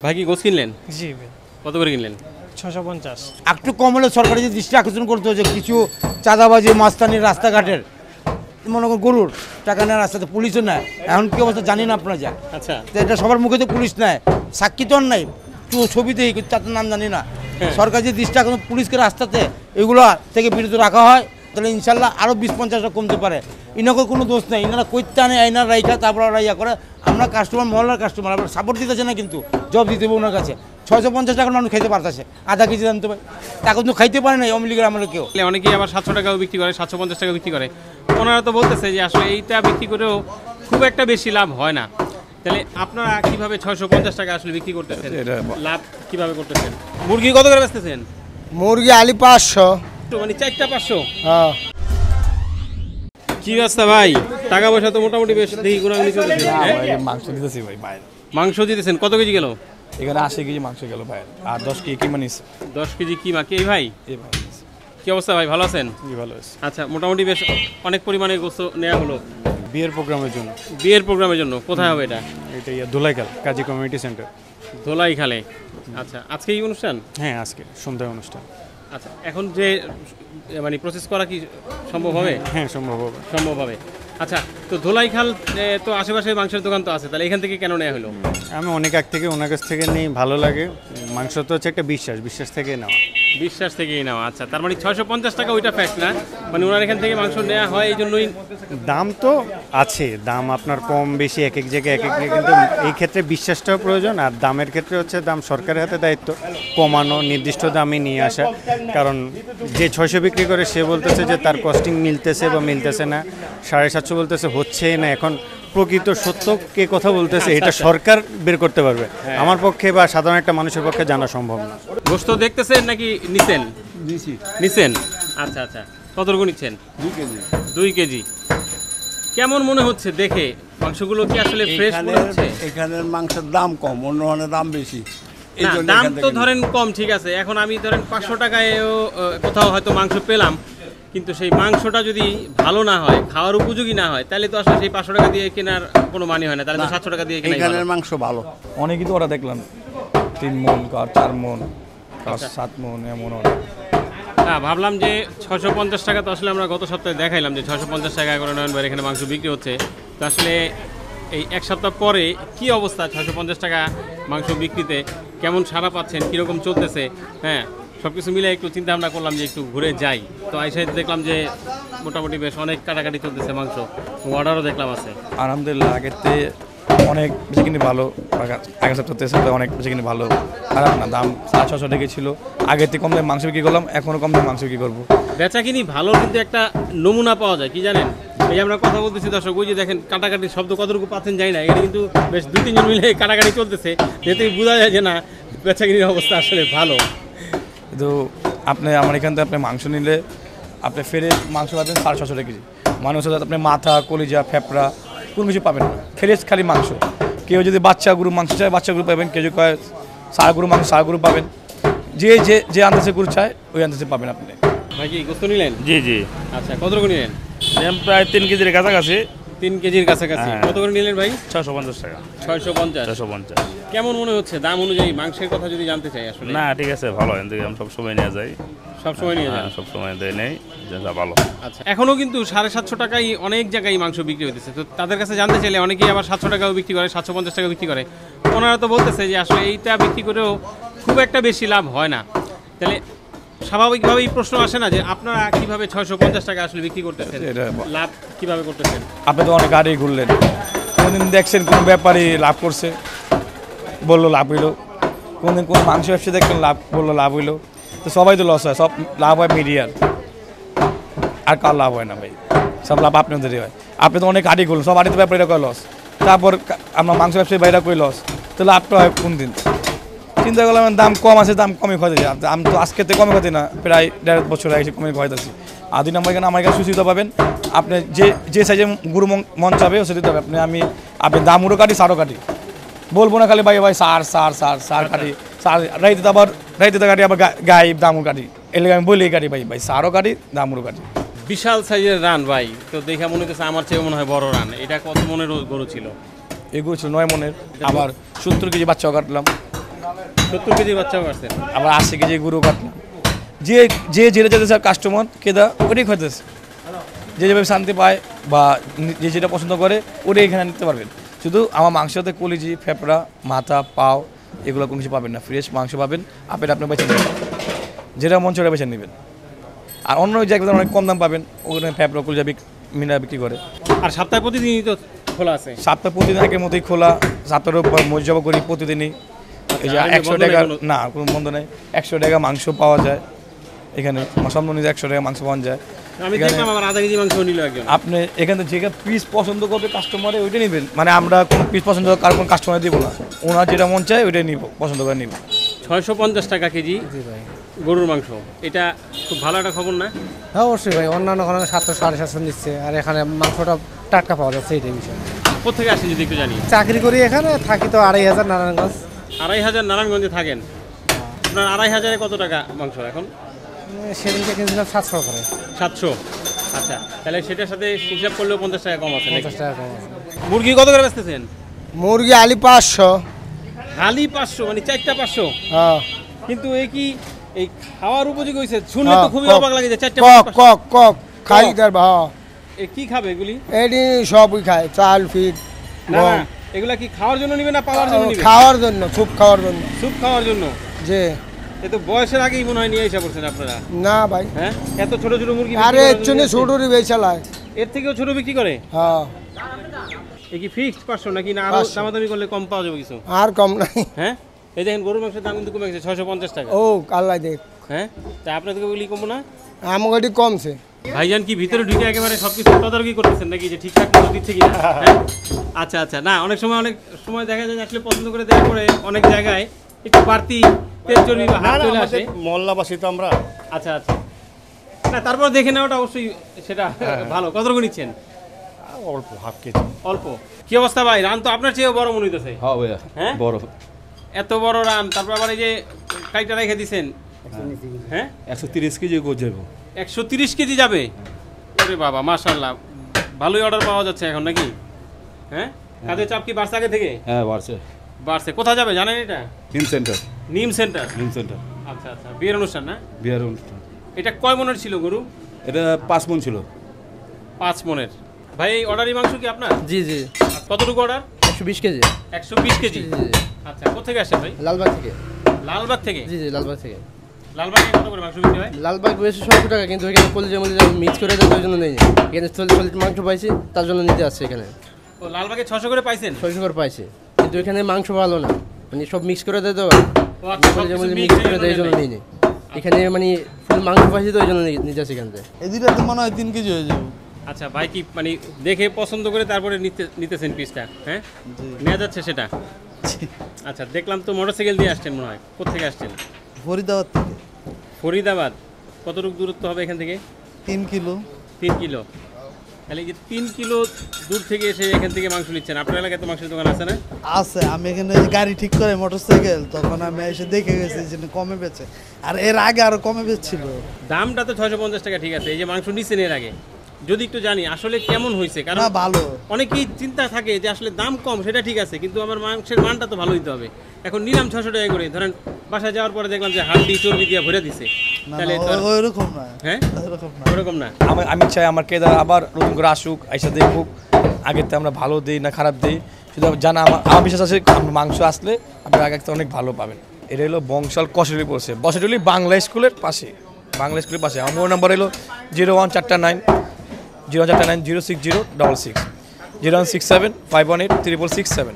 ভাই কি গোছ কিনলেন? জি ভাই। কত করে কিনলেন? 650। একটু কম হলে সরকারি যে দৃষ্টি আকর্ষণ করতে হচ্ছে, কিছু চাঁদাবাজি মাস্তানির রাস্তাঘাটের মনে করুন গরুর টাকা নেওয়ার রাস্তাতে পুলিশও নেয়। এখন কি অবস্থা জানি না আপনারা যা। আচ্ছা, তো এটা সবার মুখে তো পুলিশ নেয়, সাক্ষী তো আর নাই, ছবিতেই তার নাম জানি না। সরকার যে দৃষ্টি আকর্ষণ পুলিশকে রাস্তাতে এগুলো থেকে বিরত রাখা হয়, তাহলে ইনশাল্লাহ আরও 20-50টা কমতে পারে। ইনাকে কোনো দোষ নেই, ইনারা কৈত্যা আনে আইনার রাইখা তারপর ওরা ইয়া করে। আমরা কাস্টমার, মহল্লার কাস্টমার, আমরা সাপোর্ট দিতেছে না, কিন্তু জব দিতে হবে ওনার কাছে। 650 টাকার মানুষ খাইতে পারতেছে, আধা কেজি দাম তো ভাই টাকা কিন্তু খাইতে পারে না আওয়ামী লীগের আমলে কেউ। অনেকেই আবার 700 টাকাও বিক্রি করে, 750 টাকা বিক্রি করে। ওনারা তো বলতেছে যে আসলে এইটা বিক্রি করেও খুব একটা বেশি লাভ হয় না। তাহলে আপনারা কিভাবে 650 টাকা আসলে বিক্রি করতেছেন, লাভ কিভাবে করতেছেন? মুরগি কত করে বেচতেছেন? মুরগি আলি 500, মানে 4টা 500। হ্যাঁ। কি ব্যবস্থা ভাই? টাকা পয়সা তো মোটামুটি বেশ দেখি গুণাগুলি চলতেছে। মাংস দিতেছি ভাই বাইরে। মাংস দিতেছেন কত কেজি গেল? এখানে 80 কেজি মাংস গেল বাইরে, আর 10 কেজি কিমা নিস। 10 কেজি কিমা। কে ভাই? এই ভাই কি অবস্থা ভাই, ভালো আছেন? জি ভালো আছে। আচ্ছা, মোটামুটি বেশ অনেক পরিমাণে গোস্ত নেওয়া হলো বিয়ের প্রোগ্রামের জন্য। বিয়ের প্রোগ্রামের জন্য। কোথায় হবে এটা? এটা ধুলাইখাল কাজী কমিউনিটি সেন্টার। ধোলাইখালে। আচ্ছা, আজকে এই অনুষ্ঠান? হ্যাঁ, আজকে সন্ধ্যায় অনুষ্ঠান। আচ্ছা, এখন যে মানে প্রসেস করা কি সম্ভব হবে? হ্যাঁ, সম্ভব হবে। সম্ভব হবে। আচ্ছা, তো ধোলাইখাল তো আশেপাশে মাংসের দোকান তো আছে, তাহলে এখান থেকে কেন নেওয়া হলো? আমি অনেক আগ থেকে ওনার কাছ থেকে নিই, ভালো লাগে। মাংস তো হচ্ছে একটা বিশ্বাস থেকে নেওয়া। বিশ্বাস থেকেই নেওয়া। আচ্ছা, তার মানে 650 টাকা ওইটা ফ্যাক্ট না, মানে ওনার এখান থেকে মাংস নেওয়া হয় এই জন্যই। দাম তো আছে, দাম আপনার কম বেশি এক এক জায়গায় এক এক, কিন্তু এই ক্ষেত্রে বিশ্বাসটাও প্রয়োজন। আর দামের ক্ষেত্রে হচ্ছে দাম সরকারের হাতে দায়িত্ব, কমানো, নির্দিষ্ট দামে নিয়ে আসা। কারণ যে 600 বিক্রি করে সে বলতেছে যে তার কস্টিং মিলতেছে বা মিলতেছে না, 750 বলতেছে হচ্ছে না। এখন প্রকৃত সত্য কে কথা বলতেছে এটা সরকার বের করতে পারবে, আমার পক্ষে বা সাধারণ একটা মানুষের পক্ষে জানা সম্ভব না। গোস্ত দেখতেছেন নাকি নিছেন? নিছেন। আচ্ছা আচ্ছা, কতটুকু নিচ্ছেন? 2 কেজি। কেমন মনে হচ্ছে দেখে? মাংসগুলো কি আসলে ফ্রেশ মনে হচ্ছে? এখানের মাংসের দাম কম, অন্য দাম বেশি। দাম তো ধরেন কম, ঠিক আছে। এখন আমি ধরেন 500 টাকায়ও কোথাও হয়তো মাংস পেলাম, কিন্তু সেই মাংসটা যদি ভালো না হয়, খাওয়ার উপযোগী না হয়, তাহলে তো আসলে সেই 500 টাকা দিয়ে কেনার কোনো মানে হয় না। তাহলে তো 700 টাকা দিয়ে কেনাই ভালো। এখানের মাংস ভালো। অনেকই তো ওরা দেখলাম 3 মণ, 4 মণ, 7 মণ এমন। হ্যাঁ, ভাবলাম যে 650 টাকা তো আসলে আমরা গত সপ্তাহে দেখাইলাম যে 650 টাকা করে নয়ন ভাই এখানে মাংস বিক্রি হচ্ছে। তো আসলে এই এক সপ্তাহ পরে কি অবস্থা 650 টাকা মাংস বিক্রিতে? কেমন সাড়া পাচ্ছেন, কীরকম চলতেছে? হ্যাঁ, সব কিছু মিলে একটু চিন্তা ভাবনা করলাম যে একটু ঘুরে যাই। তো আইসে দেখলাম যে মোটামুটি বেশ অনেক কাটাকাটি চলতেছে, মাংস অর্ডারও দেখলাম আছে। আলহামদুলিল্লাহ, আগের থেকে অনেক বেশি কিনে ভালো। আগের সপ্তাহে অনেক বেশি কিনে ভালো, খারাপ না। দাম 650 টাকা ছিল, আগের থেকে কম দামে মাংস বিক্রি করলাম, এখনও কম দামে মাংস বিক্রি করবো। বেচা কিনি ভালো, কিন্তু একটা নমুনা পাওয়া যায় কি জানেন? এই আমরা কথা বলতেছি দর্শক, ওই যে দেখেন কাটাকাটির শব্দ কতটুকু পাচ্ছেন জানি না, এখানে কিন্তু বেশ 2-3 জন মিলে কাটাকাটি চলতেছে, এতেই বোঝা যায় যে না, বেচা কিনির অবস্থা আসলে ভালো। কিন্তু আপনি আমার এখান থেকে আপনি মাংস নিলে আপনি ফেরে মাংস পাবেন 650 টাকা কেজি। মানুষ আপনি মাথা, কলিজা, ফেপড়া কোনো কিছু পাবেন না, ফ্রেশ খালি মাংস। কেউ যদি বাচ্চা গরু মাংস চায় বাচ্চা গরু পাবেন, কেউ যদি কয় ষাঁড় গরু মাংস ষাঁড় গরু পাবেন। যে আন্দাজে গরু চায় ওই আন্দাজে পাবেন আপনি। ভাই কি গোস্ত নিলেন? জি জি। আচ্ছা, কতটুকু নিলেন? প্রায় 3 কেজির কাছাকাছি। 3 কেজির কাছাকাছি। কত করে নিলেন ভাই? 650 টাকা। 650। কেমন মনে হচ্ছে দাম অনুযায়ী মাংসের কথা যদি জানতে চাই আসলে? না, ঠিক আছে, ভালো। আমি সবসময় নিয়ে যাই। সবসময় নিয়ে যান? সবসময় নেই, যেটা ভালো। আচ্ছা, এখনও কিন্তু 750 টাকায় অনেক জায়গায় মাংস বিক্রি হতেছে। তো তাদের কাছে জানতে চাইলে অনেকেই আবার 700 টাকাও বিক্রি করে, 750 টাকা বিক্রি করে। ওনারা তো বলতেছে যে আসলে এইটা বিক্রি করেও খুব একটা বেশি লাভ হয় না। তাহলে স্বাভাবিকভাবেই প্রশ্ন আসে না যে আপনারা কিভাবে 650 টাকা আসলে বিক্রি করতেছেন, লাভ কিভাবে করতেছেন? আপনি তো অনেক গাড়ি ঘুরলেন, কোনদিন দেখছেন কোন ব্যাপারী লাভ করছে, বললো লাভ হইলো? কোনদিন কোন মাংস ব্যবসা দেখলেন লাভ, বললো লাভ হইলো? তো সবাই তো লস হয়, সব লাভ হয় মিডিয়ার, আর কার লাভ হয় না ভাই, সব লাভ আপনাদেরই হয়। আপনি তো অনেক গাড়ি ঘুরলেন, সব গাড়িতে ব্যাপারীরা কয় লস, তারপর আমরা মাংস ব্যবসায়ী বাইরে কই লস, তো লাভটা হয় কোন দিন? চিন্তা করলাম দাম কম আছে, দাম কমে খাইতেছি। আমি তো আজকে তো কমে খাইতে না, প্রায় 1.5 বছর আগে কমে খাইতেছি। আর 2 নম্বর এখানে আমার এখানে সুবিধা পাবেন, আপনি যে সাইজে গরু মন চাবে সে দিতে হবে। আপনি দামুরও কাটি, সারও কাটি, বলবো না খালি ভাই সার কাটি, সার রাইতে কাটি, আবার গাই দামুর কাটি, এলে আমি বলি কাটি ভাই সারও কাটি, দামুরও কাটি। বিশাল সাইজের রান ভাই, তো দেখা মনে হচ্ছে আমার চেয়ে মনে হয় বড় রান। এটা কত মনের গরু ছিল? এই গরু ছিল 9 মনের, আবার 70 কেজি বাচ্চাও কাটলাম। 70 কেজি বাচ্চাও পাচ্ছেন। আবার 80 কেজি গরু কাটলাম। যে যে যেটা যেতে স্যার কাস্টমার কেদা ওটাই খাইতেছে, যে যেভাবে শান্তি পায় বা যে যেটা পছন্দ করে ওটাই এখানে নিতে পারবেন। শুধু আমার মাংসতে কলিজি, ফেপড়া, মাথা, পাও এগুলো কোনো কিছু পাবেন না, ফ্রেশ মাংস পাবেন। আপনি বেছে নেবেন, যেটা মন সেটা বেছে নেবেন। আর অন্য জায়গায় অনেক কম দাম পাবেন, ওখানে ফেপড়া কলিজা মিনা বিক্রি করে। আর সপ্তাহে প্রতিদিনই তো খোলা আছে? সপ্তাহে প্রতিদিন আগের মতোই খোলা, সপ্তাহের উপর মজা করি প্রতিদিনই। এই যে 100 টাকা, না কোনো বন্ধ নেই, 100 টাকা মাংস পাওয়া যায় এখানে, সম্পূর্ণ 100 টাকা মাংস পাওয়া যায়। আমি দেখলাম আবার আধা কেজি মাংস নিল একজন। আপনি এখানে যে পিস পছন্দ করবে কাস্টমারে ওইটা নেবেন, মানে আমরা কোনো পিস পছন্দ কার কোনো কাস্টমার দিব না, ওনার যেটা মন চায় ওইটাই নিব, পছন্দ করে নিব। 650 টাকা কেজি গরুর মাংস, এটা খুব ভালো একটা খবর না? হ্যাঁ অবশ্যই ভাই, অন্যান্য ওখানে 700 750 নিচ্ছে, আর এখানে মাংসটা টাটকা পাওয়া যাচ্ছে, এইটাই বিষয়। কোথেকে আসেন যদি একটু জানি? চাকরি করি এখানে, থাকি তো 2500 নারায়ণগঞ্জ। 2500 নারায়ণগঞ্জে থাকেন? আপনার 2500-এ কত টাকা মাংস এখন? সেদিনকে কিনছিলাম 700 করে। 700? আচ্ছা, তাহলে সেটার সাথে হিসাব করলেও 50 টাকা কম আছে নাকি? 50 টাকা কম আছে। মুরগি কত করে বেচতেছেন? মুরগি আলি 500। হালি 500, মানে 4টা 500? হ্যাঁ কিন্তু এই কি এই খাওয়ার উপযোগী হয়েছে? শুনলে তো খুবই অবাক লাগে যে 4টা কক 500। কক কক খাই তার ভাও কি খাবে এগুলি? এটি সবই খায়, চাল ফিট না না, এগুলা কি খাওয়ার জন্য নিবে না পাওয়ার জন্য নিবে? খাওয়ার জন্য, স্যুপ খাওয়ার জন্য। স্যুপ খাওয়ার জন্য? যে এ তো বয়সের আগেই মনে হয় নিয়ে এসে পড়ছেন আপনারা। না ভাই, হ্যাঁ, এত ছোট ছোট মুরগি বিক্রি আরে করার এর জন্য জন্য ছোটরি বেচালায়। এর থেকেও ছোট বিক্রি করে? হ্যাঁ। এ কি ফিক্সড 500 নাকি না আরো 500 দামাদামি করলে কম পাওয়া যাবে কিছু? আর কম নাই। হ্যাঁ, এই দেখেন গরুর মাংসের দাম কিন্তু কমে গেছে 650 টাকা। ও আল্লাহ দেখ, হ্যাঁ, তা আপনাদের বলি কমবো না? আমার এটি কমছে। ভাইজান কি ভিতরে ঢুকে একেবারে সবকিছু তদারকি করতেছেন নাকি যে ঠিকঠাক মতো দিচ্ছে কিনা? হ্যাঁ? আচ্ছা আচ্ছা, না অনেক সময় দেখা যায় যে আসলে পছন্দ করে দেওয়ার পরে অনেক জায়গায় একটু বাড়তি তেল চর্বি বা হাত চলে আসে। মহল্লাবাসী তো আমরা। আচ্ছা আচ্ছা, না তারপর দেখে নেওয়াটা অবশ্যই সেটা ভালো। কতটুকু নিচ্ছেন? অল্প হাফ কেজি। অল্প? কি অবস্থা ভাই, রান তো আপনার চেয়েও বড় মনে হইতেছে। হ্যাঁ ভাইয়া, হ্যাঁ বড়। এত বড় রান, তারপর আবার এই যে কাইটা রেখে দিছেন। হ্যাঁ, 130 কেজি গোছ যাবো। 130 কেজি যাবে? ওরে বাবা, মাশাআল্লাহ, ভালোই অর্ডার পাওয়া যাচ্ছে এখন নাকি? হ্যাঁ, কাজের চাপ কি বাড়ছে আগে থেকে? হ্যাঁ বাড়ছে। বাড়ছে। কোথায় যাবে জানেন এটা? নিম সেন্টার। নিম সেন্টার? নিম সেন্টার। আচ্ছা আচ্ছা, বিয়ের অনুষ্ঠান না? বিহার অনুষ্ঠান। এটা কয় মনের ছিল গরু? এটা 5 মণ ছিল। 5 মনের। ভাই এই অর্ডারি মাংস কি আপনার? জি জি, কতটুকু অর্ডার? 120 কেজি। 120 কেজি? জি জি। আচ্ছা, কোথেকে আসছে ভাই? লালবাগ থেকে। লালবাগ থেকে? জি জি, লালবাগ থেকে। লালবাগে কত করে মাংস বিক্রি হয়? লালবাগ বেশি 100 টাকা, কিন্তু এখানে কলিজা মলিজা মিক্স করে দেয়, ওই জন্য নেই। এখানে সলিড মাংস পাইছি, তার জন্য নিতে আসছে এখানে। ও, লালবাগে 600 করে পাইছেন? 600 করে পাইছি, কিন্তু এখানে মাংস ভালো না, মানে সব মিক্স করে দেয় তো, ও আচ্ছা, কলিজা সবকিছু মলিজা mix মিক্স হয়ে করে দেয়, এই জন্য নেই। নেই। এখানে মানে ফুল মাংস পাইছি তো, ওই জন্য নিতে আসছে এখান থেকে। এই দুইটাতে মনে হয় 3 কেজি হয়ে যাবে। আচ্ছা ভাই, কি মানে দেখে পছন্দ করে তারপরে নিতেছেন পিসটা? হ্যাঁ, নেওয়া যাচ্ছে সেটা? আচ্ছা, দেখলাম তো মোটরসাইকেল দিয়ে আসছেন মনে হয়। কোথেকে আসছেন? ফরিদাবাদ থেকে। ফরিদাবাদ? কতটুকু দূরত্ব হবে এখান থেকে? 3 কিলো। 3 কিলো? তাহলে এই যে 3 কিলো দূর থেকে এসে এখান থেকে মাংস নিচ্ছেন। আপনার এলাকায় তো মাংসের দোকান আছে না? আছে, আমি এখানে গাড়ি ঠিক করে মোটরসাইকেল, তখন আমি এসে দেখে গেছি যে কমে বেচে, আর এর আগে আরো কমে বেচছিল। দামটা তো 650 টাকা, ঠিক আছে। এই যে মাংস নিচ্ছেন এর আগে, যদি একটু জানি আসলে কেমন হয়েছে, কারণ না ভালো। অনেকেই চিন্তা থাকে যে আসলে দাম কম, সেটা ঠিক আছে, কিন্তু আমার মাংসের মানটা তো ভালো হইতে হবে। এখন নিলাম 600 টাকা করে, ধরেন বাসায় যাওয়ার পরে দেখলাম যে হাড্ডি চর্বি দিয়ে ভরে দিছে, না তাহলে তো আর- ওইরকম না। হ্যাঁ, ওইরকম না। ওরকম না। আমি চাই আমার কেদার আবার নতুন করে আসুক, আইসা দেখুক আগের থেকে আমরা ভালো দিই না খারাপ দিই, শুধু জানা আমার বিশ্বাস আছে মাংস আসলে আপনার আগে থেকে অনেক ভালো পাবেন। এটা হলো বংশাল কষালি পড়ছে, বসাটুলি বাংলা স্কুলের পাশে, বাংলা স্কুলের পাশে। আমার মোবাইল নাম্বার হলো 01449 06066 0167518 667